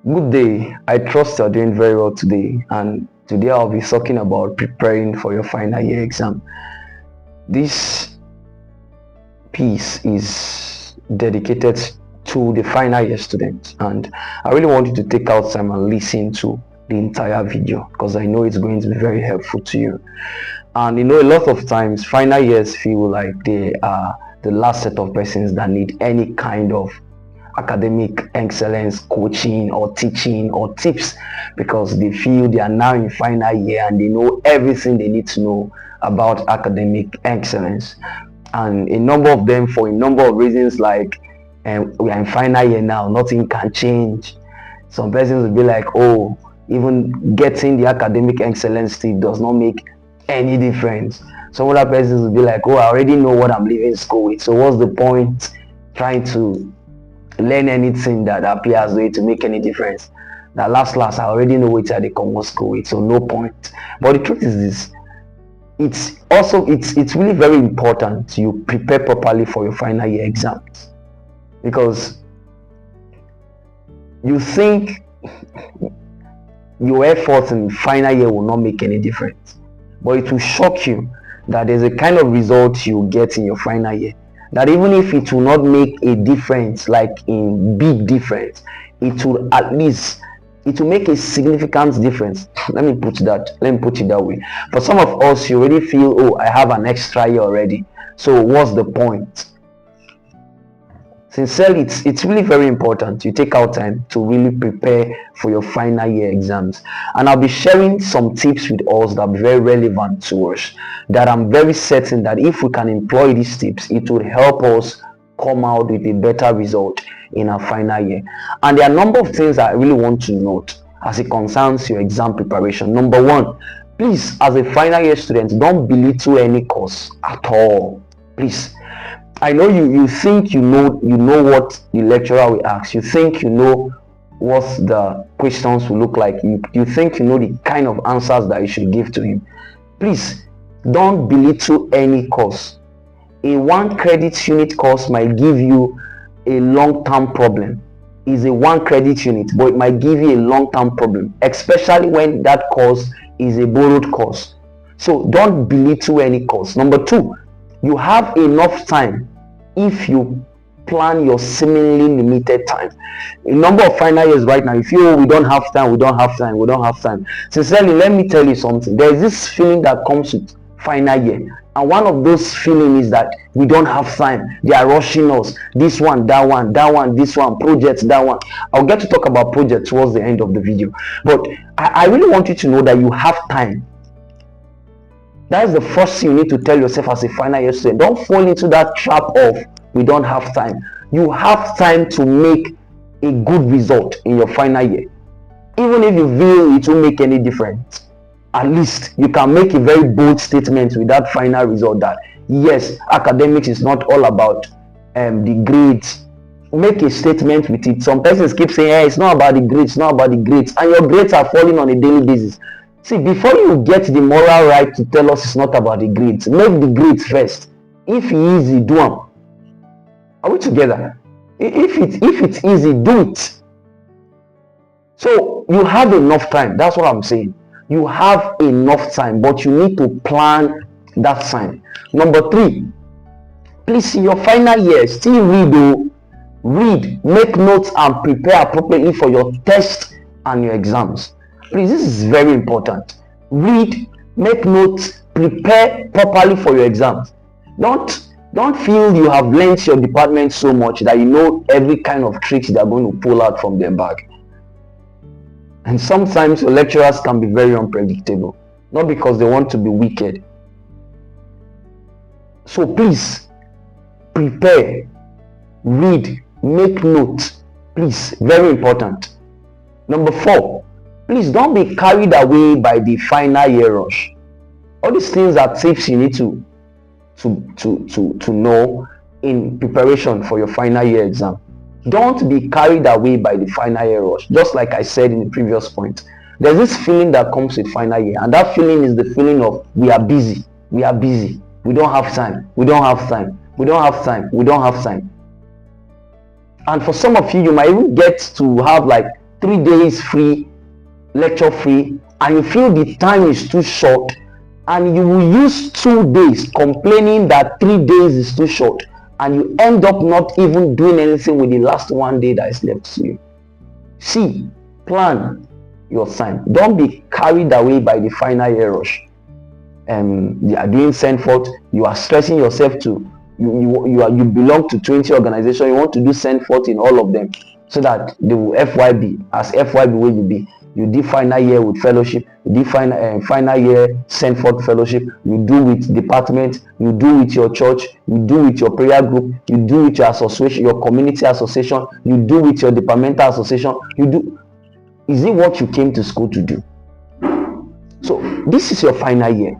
Good day. I trust you're doing very well today. And today I'll be talking about preparing for your final year exam. This piece is dedicated to the final year students, and I really want you to take out time and listen to the entire video because I know it's going to be very helpful to you. And a lot of times final years feel like they are the last set of persons that need any kind of academic excellence coaching or teaching or tips, because they feel they are now in final year and they know everything they need to know about academic excellence. And a number of them, for a number of reasons, like we are in final year now, nothing can change. Some persons will be like, oh, even getting the academic excellence tip does not make any difference. Some other persons will be like, oh, I already know what I'm leaving school with, so what's the point trying to learn anything that appears way to make any difference? That last I already know which are the common school with, so no point. But the truth is this: it's really very important you prepare properly for your final year exams, because you think your efforts in final year will not make any difference, but it will shock you that there's a kind of result you get in your final year that even if it will not make a difference, like in big difference, it will make a significant difference. Let me put it that way. For some of us, you already feel, oh, I have an extra year already, so what's the point? Sincerely, it's really very important you take out time to really prepare for your final year exams. And I'll be sharing some tips with us that are very relevant to us, that I'm very certain that if we can employ these tips, it will help us come out with a better result in our final year. And there are a number of things I really want to note as it concerns your exam preparation. Number one, please, as a final year student, don't belittle any course at all. Please. I know you think you know what the lecturer will ask. You think you know what the questions will look like. You think you know the kind of answers that you should give to him. Please don't belittle any course. A 1 credit unit course might give you a long-term problem. It's a 1 credit unit, but it might give you a long-term problem, especially when that course is a borrowed course. So don't belittle any course. Number two, you have enough time if you plan your seemingly limited time. A number of final years right now, if you we don't have time. Sincerely, let me tell you something. There is this feeling that comes with final year, and one of those feelings is that we don't have time. They are rushing us. This one, that one, this one, projects, that one. I'll get to talk about projects towards the end of the video, but I really want you to know that you have time. That is the first thing you need to tell yourself as a final year student. Don't fall into that trap of we don't have time. You have time to make a good result in your final year. Even if you feel it won't make any difference, at least you can make a very bold statement with that final result that yes, academics is not all about the grades. Make a statement with it. Some persons keep saying, hey, it's not about the grades, and your grades are falling on a daily basis. See, before you get the moral right to tell us it's not about the grades, make the grades first. If it's easy, do them. Are we together? If it's easy, do it. So you have enough time. That's what I'm saying. You have enough time, but you need to plan that time. Number three, please, in your final year, still read, make notes, and prepare appropriately for your tests and your exams. Please, this is very important. Read, make notes, prepare properly for your exams. Don't feel you have learned your department so much that you know every kind of tricks they're going to pull out from their bag. And sometimes your lecturers can be very unpredictable, not because they want to be wicked. So please, prepare, read, make notes. Please, very important. Number four, please don't be carried away by the final year rush. All these things are tips you need to know in preparation for your final year exam. Don't be carried away by the final year rush. Just like I said in the previous point, there's this feeling that comes with final year, and that feeling is the feeling of we are busy, we don't have time. And for some of you, you might even get to have like 3 days free, lecture free, and you feel the time is too short, and you will use 2 days complaining that 3 days is too short, and you end up not even doing anything with the last 1 day that is left to you. See, plan your time. Don't be carried away by the final year rush. You are doing send forth, you are stressing yourself to you belong to 20 organizations, you want to do send forth in all of them so that they will FYB. As FYB will you be, you do final year with fellowship, you do final year send forth fellowship, you do with department, you do with your church, you do with your prayer group, you do with your association, your community association, you do with your departmental association, you do. Is it what you came to school to do? So this is your final year.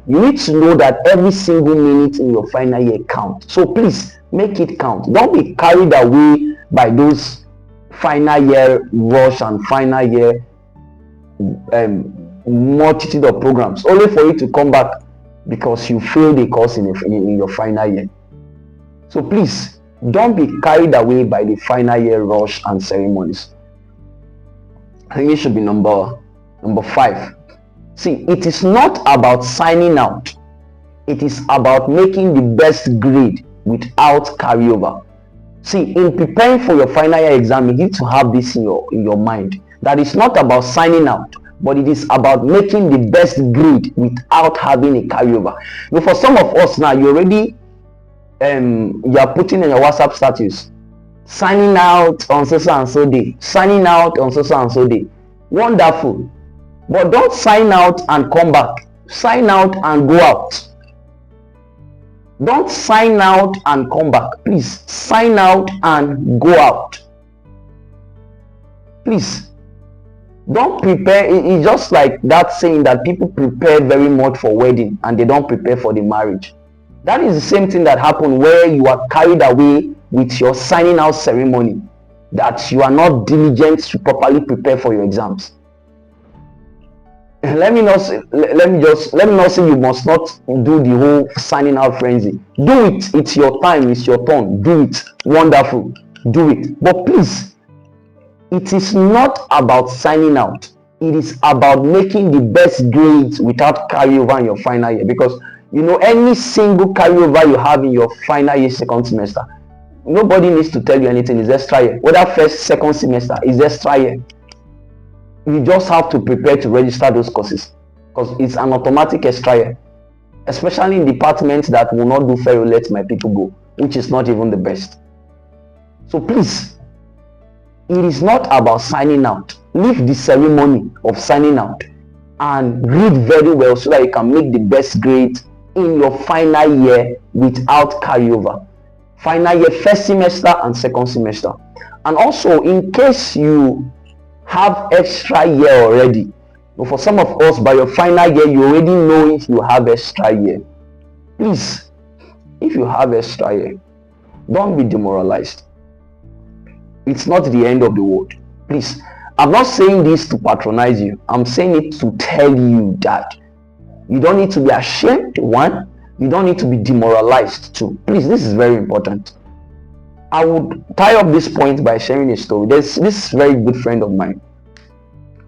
You need to know that every single minute in your final year counts. So please make it count. Don't be carried away by those final year rush and final year multitude of programs, only for you to come back because you failed a course in your final year. So please don't be carried away by the final year rush and ceremonies. I think it should be number 5. See, it is not about signing out. It is about making the best grade without carryover. See, in preparing for your final year exam, you need to have this in your mind. That it's not about signing out, but it is about making the best grade without having a carryover. But for some of us now, you already you are putting in your WhatsApp status, signing out on so and so day, signing out on so and so day. Wonderful. But don't sign out and come back. Sign out and go out. Don't sign out and come back. Please sign out and go out. Please don't prepare. It's just like that saying that people prepare very much for wedding and they don't prepare for the marriage. That is the same thing that happened where you are carried away with your signing out ceremony, that you are not diligent to properly prepare for your exams. Let me not say you must not do the whole signing out frenzy. Do it. It's your time. It's your turn. Do it. Wonderful. Do it. But please, it is not about signing out. It is about making the best grades without carryover in your final year. Because any single carryover you have in your final year second semester, nobody needs to tell you anything. It's extra year. Whether first, second semester is extra year. You just have to prepare to register those courses because it's an automatic extra year, especially in departments that will not do fair let my people go, which is not even the best. So please, it is not about signing out. Leave the ceremony of signing out and read very well so that you can make the best grade in your final year without carryover. Final year first semester and second semester. And also, in case you have extra year already, but for some of us, by your final year you already know if you have extra year. Please, if you have extra year, don't be demoralized. It's not the end of the world. Please, I'm not saying this to patronize you. I'm saying it to tell you that you don't need to be ashamed. One, you don't need to be demoralized. Two, please, this is very important. I would tie up this point by sharing a story. There's this very good friend of mine.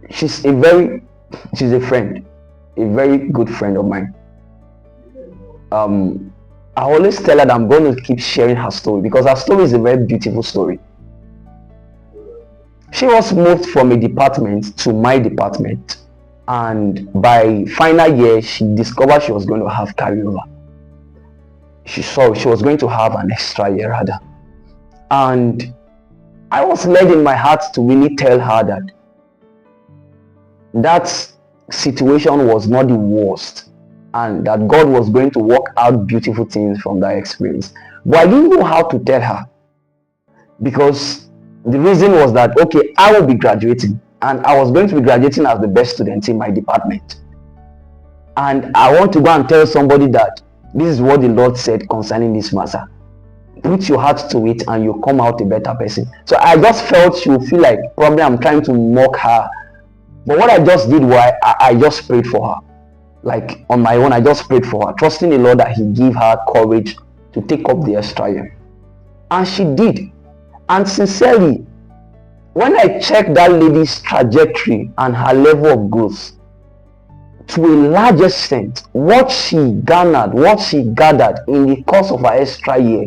She's a very good friend of mine. I always tell her that I'm going to keep sharing her story because her story is a very beautiful story. She was moved from a department to my department, and by final year she discovered she was going to have carryover. She was going to have an extra year rather. And I was led in my heart to really tell her that situation was not the worst and that God was going to work out beautiful things from that experience. But I didn't know how to tell her because the reason was that, okay, I will be graduating and I was going to be graduating as the best student in my department. And I want to go and tell somebody that this is what the Lord said concerning this matter. Put your heart to it and you come out a better person. So I just felt she would feel like probably I'm trying to mock her. But what I just did was I just prayed for her. Like on my own, I just prayed for her, trusting the Lord that He give her courage to take up the extra year. And she did. And sincerely, when I check that lady's trajectory and her level of growth, to a large extent, what she gathered in the course of her extra year,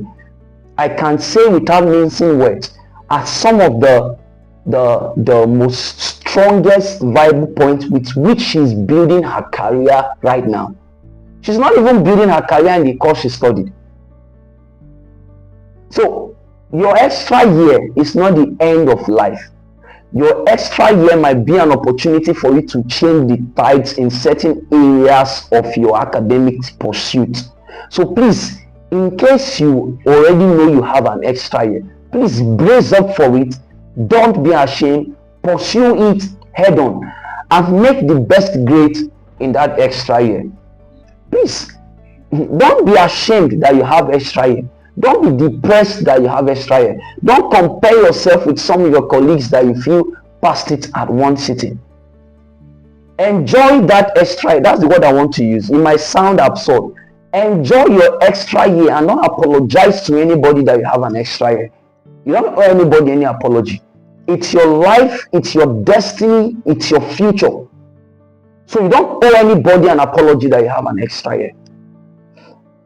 I can say without mincing words, are some of the most strongest viable points with which she's building her career right now. She's not even building her career in the course she studied. So your extra year is not the end of life. Your extra year might be an opportunity for you to change the tides in certain areas of your academic pursuit. So please, in case you already know you have an extra year, please brace up for it. Don't be ashamed. Pursue it head on and make the best grade in that extra year. Please, don't be ashamed that you have extra year. Don't be depressed that you have extra year. Don't compare yourself with some of your colleagues that you feel passed it at one sitting. Enjoy that extra year. That's the word I want to use. It might sound absurd. Enjoy your extra year and don't apologize to anybody that you have an extra year. You don't owe anybody any apology. It's your life, it's your destiny, it's your future. So you don't owe anybody an apology that you have an extra year.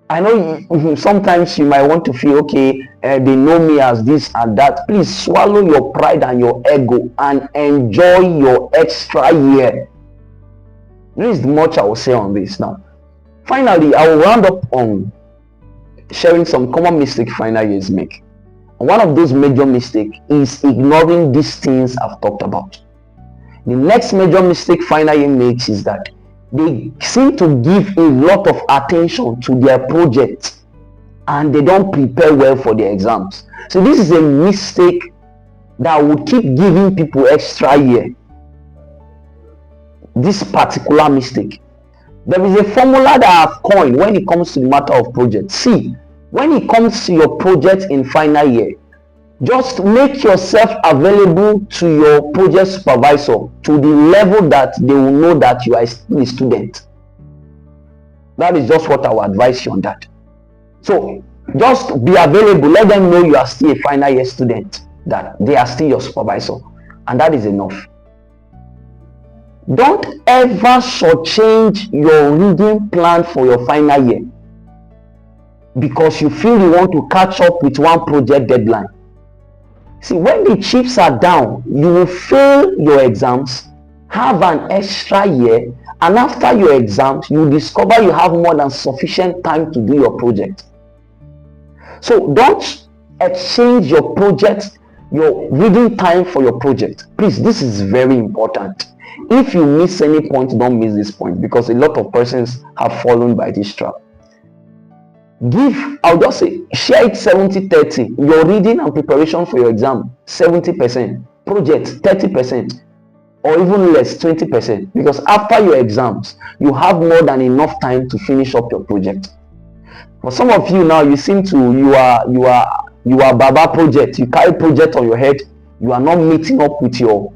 I know sometimes you might want to feel, okay, they know me as this and that. Please swallow your pride and your ego and enjoy your extra year. There is much I will say on this now. Finally, I will round up on sharing some common mistakes final years make. And one of those major mistakes is ignoring these things I've talked about. The next major mistake final year makes is that they seem to give a lot of attention to their projects and they don't prepare well for their exams. So this is a mistake that will keep giving people extra year. This particular mistake. There is a formula that I've coined when it comes to the matter of projects. See, when it comes to your project in final year, just make yourself available to your project supervisor to the level that they will know that you are still a student. That is just what I will advise you on that. So just be available. Let them know you are still a final year student, that they are still your supervisor, and that is enough. Don't ever shortchange your reading plan for your final year because you feel you want to catch up with one project deadline. See, when the chips are down, you will fail your exams, have an extra year, and after your exams, you discover you have more than sufficient time to do your project. So don't exchange your project, your reading time for your project. Please, this is very important. If you miss any point, don't miss this point, because a lot of persons have fallen by this trap. I'll just say, share it 70-30. Your reading and preparation for your exam, 70%. Project, 30%. Or even less, 20%. Because after your exams, you have more than enough time to finish up your project. For some of you now, you seem to, you are Baba project. You carry project on your head. You are not meeting up with your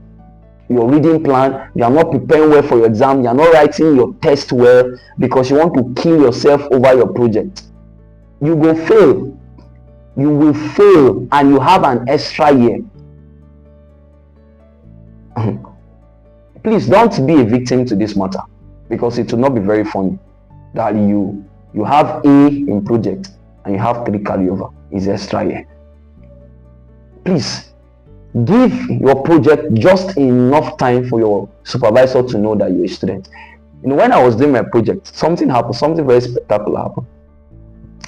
reading plan. You are not preparing well for your exam. You are not writing your test well because you want to kill yourself over your project. You will fail. You will fail and you have an extra year. Please don't be a victim to this matter, because it will not be very funny that you have A in project and you have 3 carryover. Is extra year. Please give your project just enough time for your supervisor to know that you're a student. When I was doing my project, something happened, something very spectacular happened.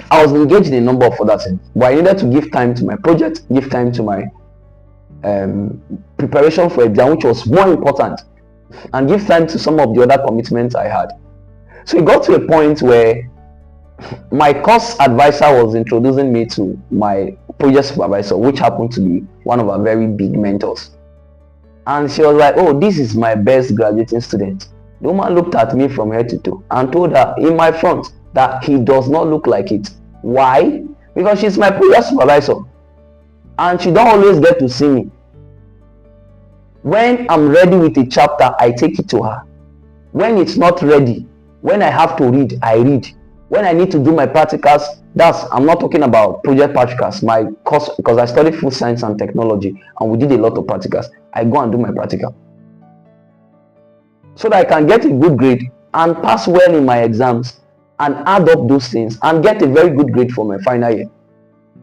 I was engaged in a number of other things, but I needed to give time to my project, give time to my preparation for exam, which was more important, and give time to some of the other commitments I had. So it got to a point where my course advisor was introducing me to my project supervisor, which happened to be one of our very big mentors. And she was like, "Oh, this is my best graduating student." The woman looked at me from head to toe and told her in my front that he does not look like it. Why? Because she's my project supervisor and she don't always get to see me. When I'm ready with a chapter, I take it to her. When it's not ready, when I have to read, I read. When I need to do my practicals, I'm not talking about project practicals, my course, because I studied food science and technology and we did a lot of practicals. I go and do my practical so that I can get a good grade and pass well in my exams and add up those things and get a very good grade for my final year.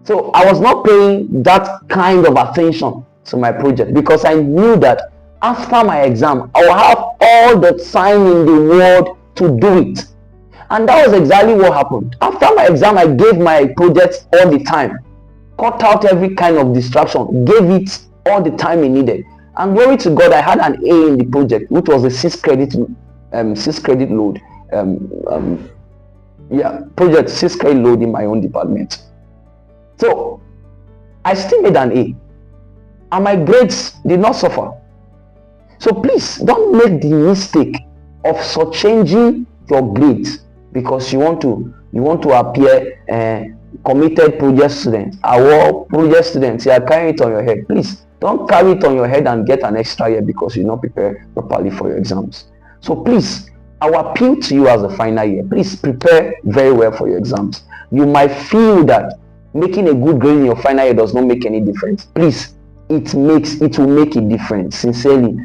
So I was not paying that kind of attention to my project because I knew that after my exam I will have all the time in the world to do it. And that was exactly what happened. After my exam, I gave my project all the time, cut out every kind of distraction, gave it all the time it needed. And glory to God, I had an A in the project, which was a 6 credit load. Project 6 credit load in my own department. So I still made an A, and my grades did not suffer. So please don't make the mistake of shortchanging your grades because you want to appear committed project student. Our project students, you are carrying it on your head. Please don't carry it on your head and get an extra year because you not prepare properly for your exams. So please, our appeal to you as a final year, please prepare very well for your exams. You might feel that making a good grade in your final year does not make any difference. Please, it will make a difference. Sincerely,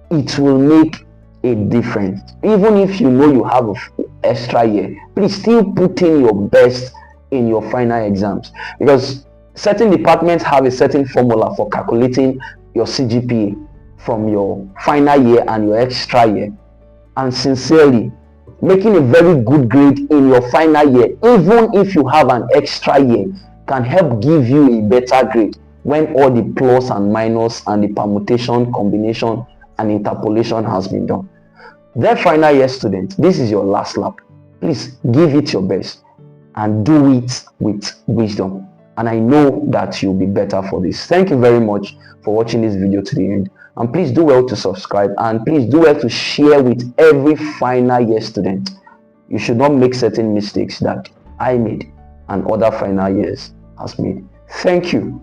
it will make a difference. Even if you know you have an extra year, please still put in your best in your final exams, because certain departments have a certain formula for calculating your CGPA from your final year and your extra year. And sincerely, making a very good grade in your final year, even if you have an extra year, can help give you a better grade when all the plus and minus and the permutation, combination and interpolation has been done. Their final year students, this is your last lap. Please give it your best and do it with wisdom. And I know that you'll be better for this. Thank you very much for watching this video to the end. And please do well to subscribe, and please do well to share with every final year student. You should not make certain mistakes that I made and other final years has made. Thank you.